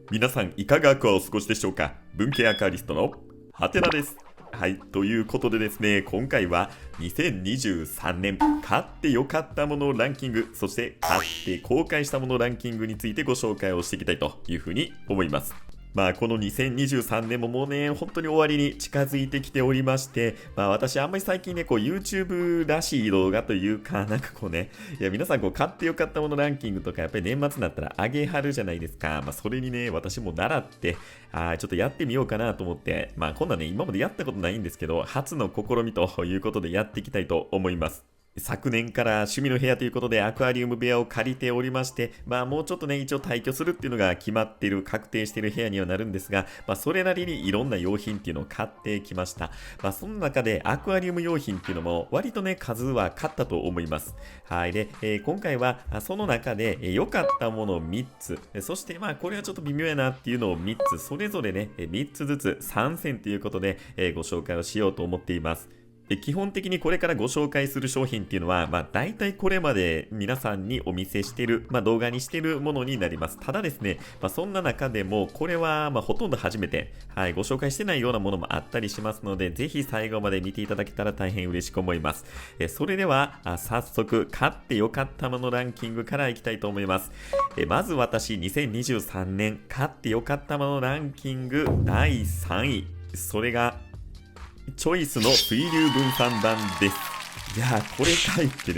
皆さんいかがお過ごしでしょうか。文系アカリストのハテナです。はい、ということでですね、今回は2023年買ってよかったものランキング、そして買って後悔したものランキングについてご紹介をしていきたいというふうに思います。この2023年ももうね、本当に終わりに近づいてきておりまして、私あんまり最近ね、YouTube らしい動画というか、いや皆さん買ってよかったものランキングとか、やっぱり年末になったら上げはるじゃないですか。それにね、私も習って、ちょっとやってみようかなと思って、こんなね、今までやったことないんですけど、初の試みということでやっていきたいと思います。昨年から趣味の部屋ということでアクアリウム部屋を借りておりまして、もうちょっとね、一応退去するっていうのが決まっている、確定している部屋にはなるんですが、それなりにいろんな用品っていうのを買ってきました。その中でアクアリウム用品っていうのも割とね、数は買ったと思います。はい。で、今回はその中で良かったもの3つ、そしてこれはちょっと微妙やなっていうのを3つ、それぞれね、3つずつ参戦ということで、ご紹介をしようと思っています。基本的にこれからご紹介する商品っていうのは、大体これまで皆さんにお見せしている、動画にしているものになります。ただですね、そんな中でも、これはほとんど初めて、ご紹介してないようなものもあったりしますので、ぜひ最後まで見ていただけたら大変嬉しく思います。それでは、早速、買ってよかったものランキングからいきたいと思います。まず私、2023年、買ってよかったものランキング第3位。それが、チョイスの水流分散版です。いやー、これかいって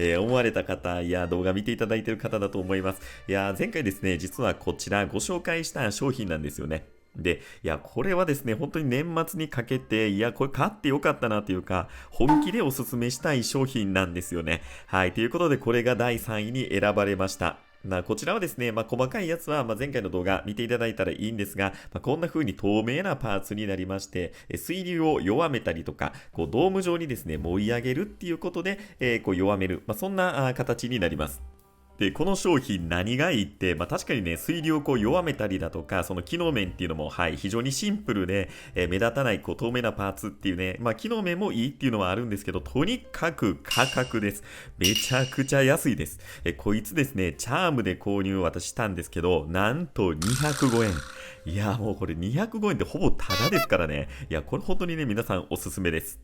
ね、思われた方や動画見ていただいている方だと思います。いやー、前回ですね、実はこちらご紹介した商品なんですよね。で、いや、これはですね、本当に年末にかけて、いや、これ買ってよかったなというか、本気でおすすめしたい商品なんですよね。はい、ということで、これが第3位に選ばれました。こちらはですね、細かいやつは、前回の動画見ていただいたらいいんですが、こんな風に透明なパーツになりまして、水流を弱めたりとか、ドーム状にですね、盛り上げるっていうことで、弱める、そんな形になります。で、この商品何がいいって、確かにね、水流を弱めたりだとか、その機能面っていうのも、非常にシンプルで、目立たない透明なパーツっていうね、機能面もいいっていうのはあるんですけど、とにかく価格です。めちゃくちゃ安いです。こいつですね、チャームで購入私したんですけど、なんと205円。いや、もうこれ205円ってほぼタダですからね。いや、これ本当にね、皆さんおすすめです。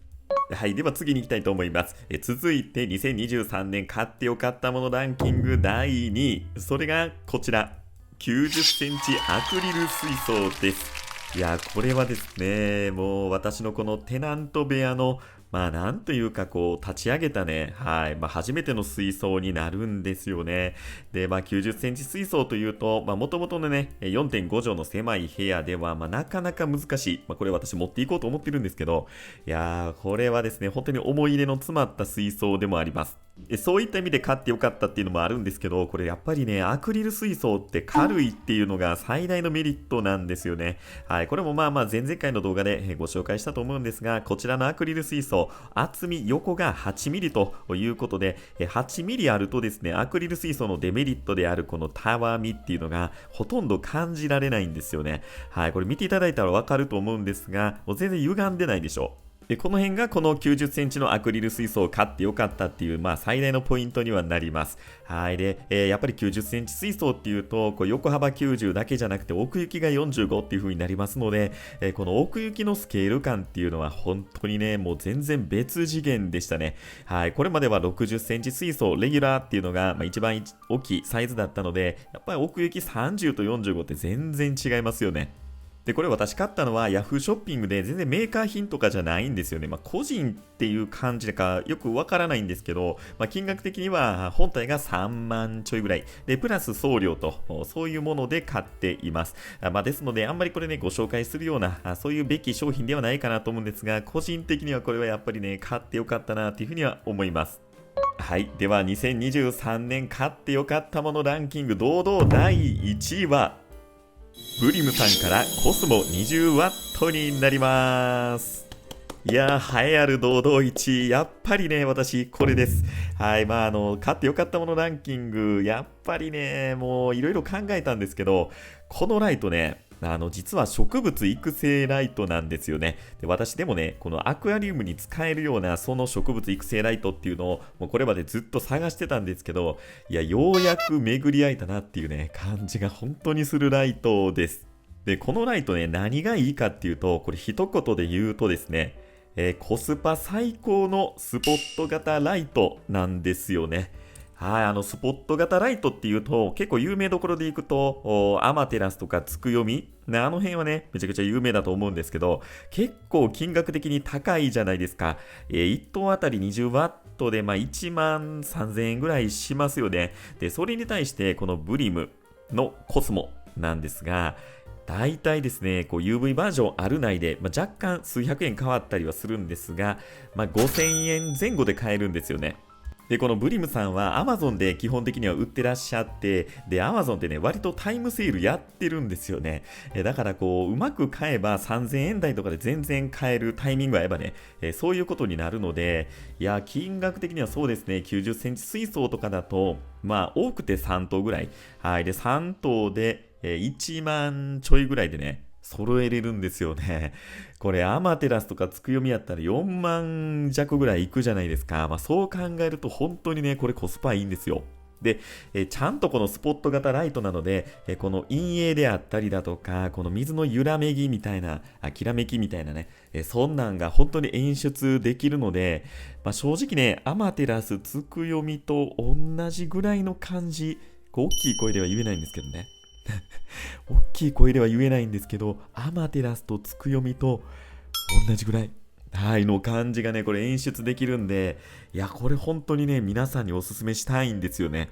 はい。では次に行きたいと思います。続いて2023年買ってよかったものランキング第2位。それがこちら。90センチアクリル水槽です。いや、これはですね、もう私のこのテナント部屋のなんというか立ち上げたね、はい、初めての水槽になるんですよね。で、90センチ水槽というと、もともとのね、4.5畳の狭い部屋では、なかなか難しい。これ私持っていこうと思ってるんですけど、いやー、これはですね、本当に思い入れの詰まった水槽でもあります。そういった意味で買ってよかったっていうのもあるんですけど、これやっぱりね、アクリル水槽って軽いっていうのが最大のメリットなんですよね。はい、これも前々回の動画でご紹介したと思うんですが、こちらのアクリル水槽、厚み横が8ミリということで、8ミリあるとですね、アクリル水槽のデメリットであるこのたわみっていうのがほとんど感じられないんですよね。はい、これ見ていただいたらわかると思うんですが、もう全然歪んでないでしょ。で、この辺がこの90センチのアクリル水槽を買ってよかったっていう、最大のポイントにはなります。はい。で、やっぱり90センチ水槽っていうと、横幅90だけじゃなくて奥行きが45っていう風になりますので、この奥行きのスケール感っていうのは本当にね、もう全然別次元でしたね。はい。これまでは60センチ水槽、レギュラーっていうのが、一番大きいサイズだったので、やっぱり奥行き30と45って全然違いますよね。で、これ私買ったのは Yahoo ショッピングで全然メーカー品とかじゃないんですよね。個人っていう感じかよくわからないんですけど、金額的には本体が3万ちょいぐらい。で、プラス送料と、そういうもので買っています。ですので、あんまりこれね、ご紹介するような、そういうべき商品ではないかなと思うんですが、個人的にはこれはやっぱりね、買ってよかったなというふうには思います。はい。では、2023年買ってよかったものランキング、堂々第1位は、ブリムさんからコスモ 20W になります。いやー、栄えある堂々1位。やっぱりね、私、これです。はい。買ってよかったものランキング、やっぱりね、もういろいろ考えたんですけど、このライトね、実は植物育成ライトなんですよね。で、私でもね、このアクアリウムに使えるようなその植物育成ライトっていうのをもうこれまでずっと探してたんですけど、いや、ようやく巡り合えたなっていうね、感じが本当にするライトです。で、このライトね、何がいいかっていうと、これ一言で言うとですね、コスパ最高のスポット型ライトなんですよね。はい、スポット型ライトっていうと、結構有名どころでいくと、アマテラスとかつくよみ、ね、あの辺はね、めちゃくちゃ有名だと思うんですけど、結構金額的に高いじゃないですか。1トンあたり20ワットで、1万3000円ぐらいしますよね。で、それに対して、このブリムのコスモなんですが、大体ですね、UV バージョンある内で、若干数百円変わったりはするんですが、5000円前後で買えるんですよね。で、このブリムさんは Amazon で基本的には売ってらっしゃって、で、Amazon ってね、割とタイムセールやってるんですよね。だからうまく買えば3000円台とかで全然買えるタイミングが合えばね、そういうことになるので、いや、金額的にはそうですね、90センチ水槽とかだと、多くて3頭ぐらい。はい。で、3頭で、1万ちょいぐらいでね、揃えれるんですよね。これアマテラスとかつくよみやったら4万弱ぐらいいくじゃないですか。そう考えると本当にね、これコスパいいんですよ。で、ちゃんとこのスポット型ライトなので、この陰影であったりだとか、この水の揺らめぎみたいな、きらめきみたいなね、そんなんが本当に演出できるので、正直ね、アマテラスつくよみと同じぐらいの感じ、大きい声では言えないんですけどね。大きい声では言えないんですけど、アマテラスとつくよみと同じぐらい、はいの感じがね、これ演出できるんで、いや、これ本当にね、皆さんにおすすめしたいんですよね。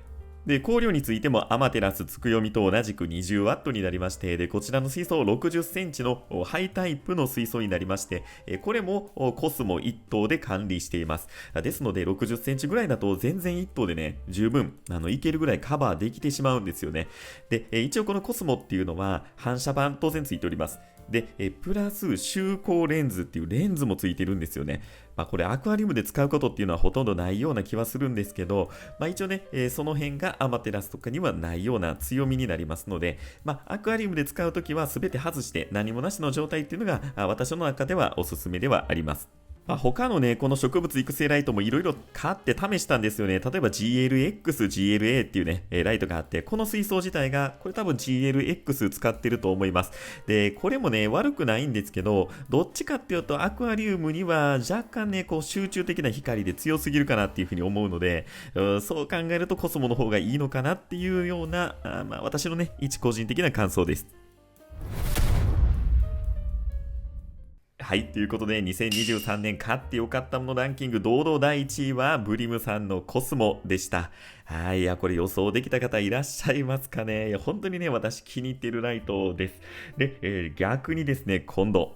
で、光量についてもアマテラスつくよみと同じく20ワットになりまして、で、こちらの水槽60センチのハイタイプの水槽になりまして、これもコスモ1頭で管理しています。ですので、60センチぐらいだと全然1頭でね、十分いけるぐらいカバーできてしまうんですよね。で、一応このコスモっていうのは反射板当然ついております。で、プラス周光レンズっていうレンズもついてるんですよね。これアクアリウムで使うことっていうのはほとんどないような気はするんですけど、一応ね、その辺がアマテラスとかにはないような強みになりますので、アクアリウムで使うときは全て外して何もなしの状態っていうのが私の中ではおすすめではあります。他のね、この植物育成ライトもいろいろ買って試したんですよね。例えば GLX、GLA っていうね、ライトがあって、この水槽自体が、これ多分 GLX 使ってると思います。で、これもね、悪くないんですけど、どっちかっていうと、アクアリウムには若干ね、集中的な光で強すぎるかなっていうふうに思うので、そう考えるとコスモの方がいいのかなっていうような、私のね、一個人的な感想です。はい、ということで2023年買ってよかったものランキング堂々第1位はブリムさんのコスモでした。はい、いや、これ予想できた方いらっしゃいますかね。いや、本当にね、私気に入っているライトです。で、逆にですね、今度、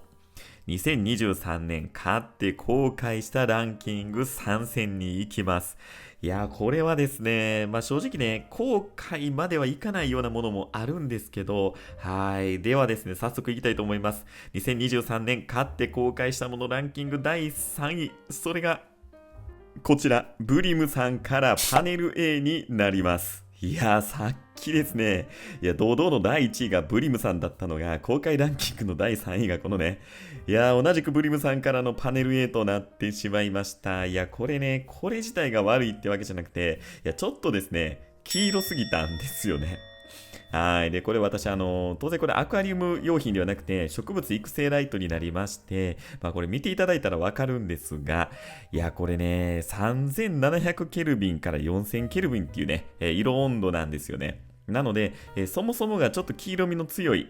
2023年買って後悔したランキング3選に行きます。いや、これはですね、正直ね、後悔まではいかないようなものもあるんですけど、はい。ではですね、早速いきたいと思います。2023年買って後悔したものランキング第3位。それが、こちら、ブリムさんからパネル A になります。いやー、さっきですね、いや、堂々の第1位がブリムさんだったのが、公開ランキングの第3位がこのね、いやー、同じくブリムさんからのパネル A となってしまいました。いや、これね、これ自体が悪いってわけじゃなくて、いや、ちょっとですね、黄色すぎたんですよね。はい。で、これ私、当然これアクアリウム用品ではなくて、植物育成ライトになりまして、これ見ていただいたらわかるんですが、いや、これね、3700ケルビンから4000ケルビンっていうね、色温度なんですよね。なので、そもそもがちょっと黄色みの強い、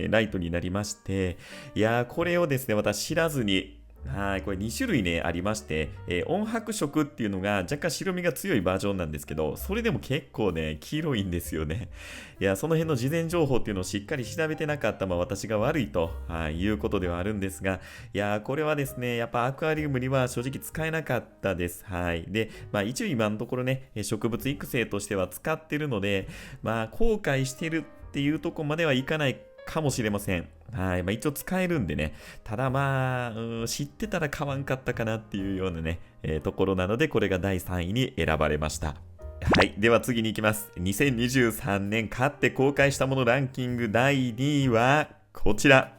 ライトになりまして、いやー、これをですね、私知らずに、はい、これ2種類ね、ありまして、温白色っていうのが若干白みが強いバージョンなんですけど、それでも結構ね、黄色いんですよね。いや、その辺の事前情報っていうのをしっかり調べてなかった、私が悪いと、いうことではあるんですが、いや、これはですね、やっぱアクアリウムには正直使えなかったです。はい。で、一応今のところね、植物育成としては使ってるので、後悔してるっていうとこまではいかないかもしれません。はい。一応使えるんでね。ただ知ってたら買わんかったかなっていうようなね、ところなので、これが第3位に選ばれました。はい。では次に行きます。2023年買って公開したものランキング第2位は、ここちら。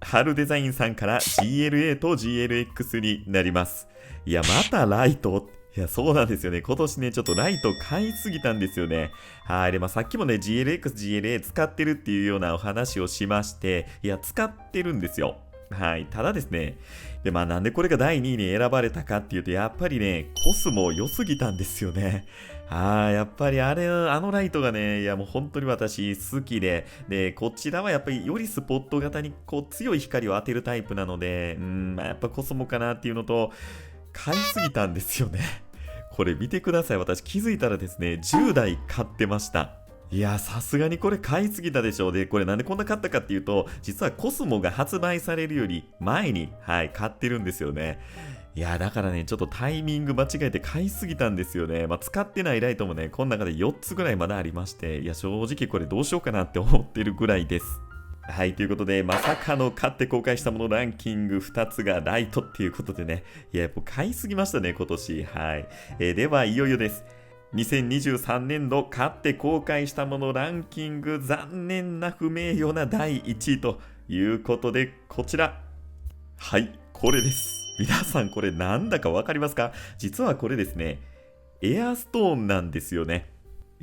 春デザインさんから GLA と GLX になります。いや、またライト。いや、そうなんですよね。今年ね、ちょっとライト買いすぎたんですよね。はい。で、さっきもね、GLX、GLA 使ってるっていうようなお話をしまして、いや、使ってるんですよ。はい。ただですね、で、なんでこれが第2位に選ばれたかっていうと、やっぱりね、コスモ良すぎたんですよね。やっぱりあのライトがね、いやもう本当に私好きで、こちらはやっぱりよりスポット型にこう強い光を当てるタイプなので、やっぱコスモかなっていうのと、買いすぎたんですよね。これ見てください。私気づいたらですね、10台買ってました。いや、さすがにこれ買いすぎたでしょう。で、これなんでこんな買ったかっていうと、実はコスモが発売されるより前に、はい、買ってるんですよね。いや、だからね、ちょっとタイミング間違えて買いすぎたんですよね。使ってないライトもね、この中で4つぐらいまだありまして、いや、正直これどうしようかなって思ってるぐらいです。はい、ということで、まさかの買って公開したものランキング2つがライトっていうことでね、いや、やっぱ買いすぎましたね、今年。はい。では、いよいよです。2023年度買って公開したものランキング、残念な不名誉な第1位ということで、こちら。はい、これです。皆さんこれなんだかわかりますか？実はこれですね、エアストーンなんですよね。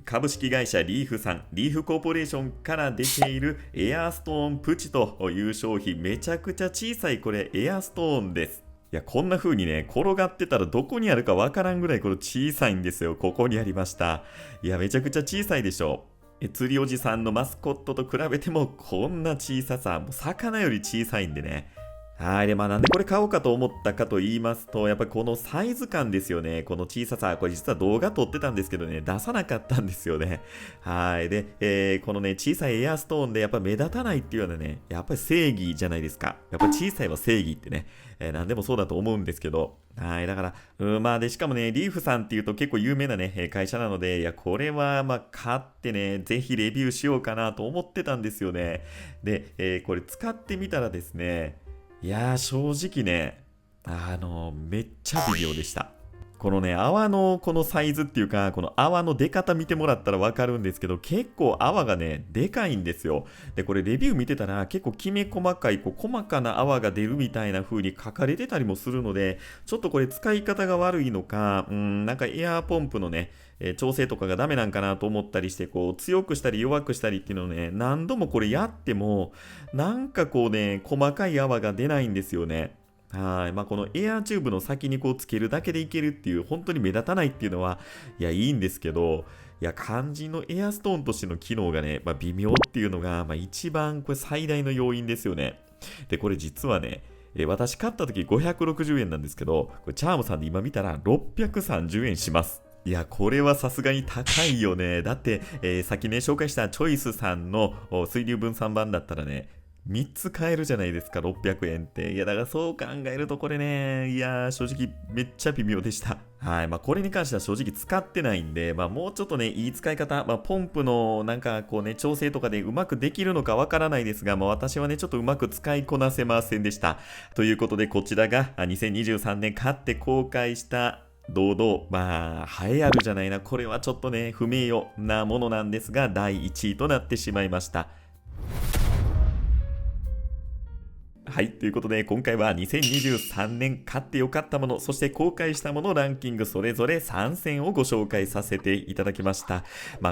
株式会社リーフさん、リーフコーポレーションから出ているエアーストーンプチという商品、めちゃくちゃ小さいこれエアーストーンです。いや、こんな風にね、転がってたらどこにあるかわからんぐらいこれ小さいんですよ。ここにありました。いや、めちゃくちゃ小さいでしょ。釣りおじさんのマスコットと比べてもこんな小ささ、もう魚より小さいんでね。はい。で、なんでこれ買おうかと思ったかと言いますと、やっぱりこのサイズ感ですよね。この小ささ。これ実は動画撮ってたんですけどね、出さなかったんですよね。はい。で、このね、小さいエアストーンでやっぱ目立たないっていうのはね、やっぱり正義じゃないですか。やっぱ小さいは正義ってね、何でもそうだと思うんですけど。はい。だから、で、しかもね、リーフさんっていうと結構有名なね、会社なので、いや、これは買ってね、ぜひレビューしようかなと思ってたんですよね。で、これ使ってみたらですね、いやー、正直ね、めっちゃ微妙でした。このね、泡のこのサイズっていうか、この泡の出方見てもらったらわかるんですけど、結構泡がね、でかいんですよ。で、これレビュー見てたら、結構きめ細かい、細かな泡が出るみたいな風に書かれてたりもするので、ちょっとこれ使い方が悪いのか、なんかエアーポンプのね、調整とかがダメなんかなと思ったりして、強くしたり弱くしたりっていうのをね、何度もこれやっても、なんか細かい泡が出ないんですよね。はい。このエアーチューブの先につけるだけでいけるっていう、本当に目立たないっていうのは、いや、いいんですけど、いや、肝心のエアストーンとしての機能がね、微妙っていうのが、一番これ最大の要因ですよね。で、これ実はね、私買った時560円なんですけど、これチャームさんで今見たら630円します。いや、これはさすがに高いよね。だって、さっきね、紹介したチョイスさんの水流分散版だったらね、3つ買えるじゃないですか、600円って。いや、だからそう考えるとこれね、いや、正直めっちゃ微妙でした。はい。これに関しては正直使ってないんで、もうちょっとね、いい使い方、ポンプのなんか調整とかでうまくできるのかわからないですが、私はね、ちょっとうまく使いこなせませんでした。ということで、こちらが2023年買って公開した堂々、栄えあるじゃないな。これはちょっとね、不名誉なものなんですが、第1位となってしまいました。はい。ということで、今回は2023年買ってよかったもの、そして公開したものランキングそれぞれ3選をご紹介させていただきました。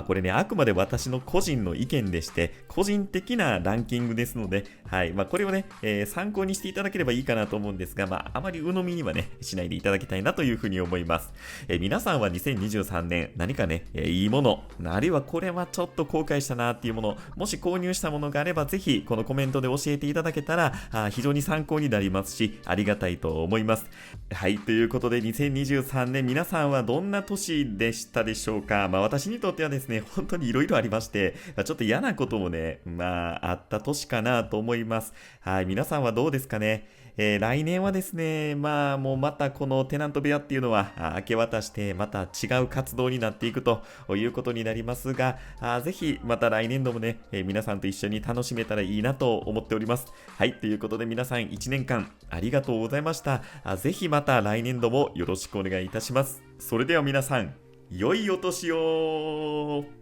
これね、あくまで私の個人の意見でして、個人的なランキングですので、はい。これをね、参考にしていただければいいかなと思うんですが、あまり鵜呑みにはね、しないでいただきたいなというふうに思います。皆さんは2023年、何かね、いいもの、あるいはこれはちょっと後悔したなっていうもの、もし購入したものがあれば、ぜひ、このコメントで教えていただけたら、非常に参考になりますし、ありがたいと思います。はい、ということで2023年皆さんはどんな年でしたでしょうか。私にとってはですね、本当にいろいろありまして、ちょっと嫌なこともね、あった年かなと思います。はい、皆さんはどうですかね。来年はですね、もうまたこのテナント部屋っていうのは明け渡してまた違う活動になっていくということになりますが、ぜひまた来年度もね、皆さんと一緒に楽しめたらいいなと思っております。はい、ということで皆さん1年間ありがとうございました。ぜひまた来年度もよろしくお願いいたします。それでは皆さん、良いお年を。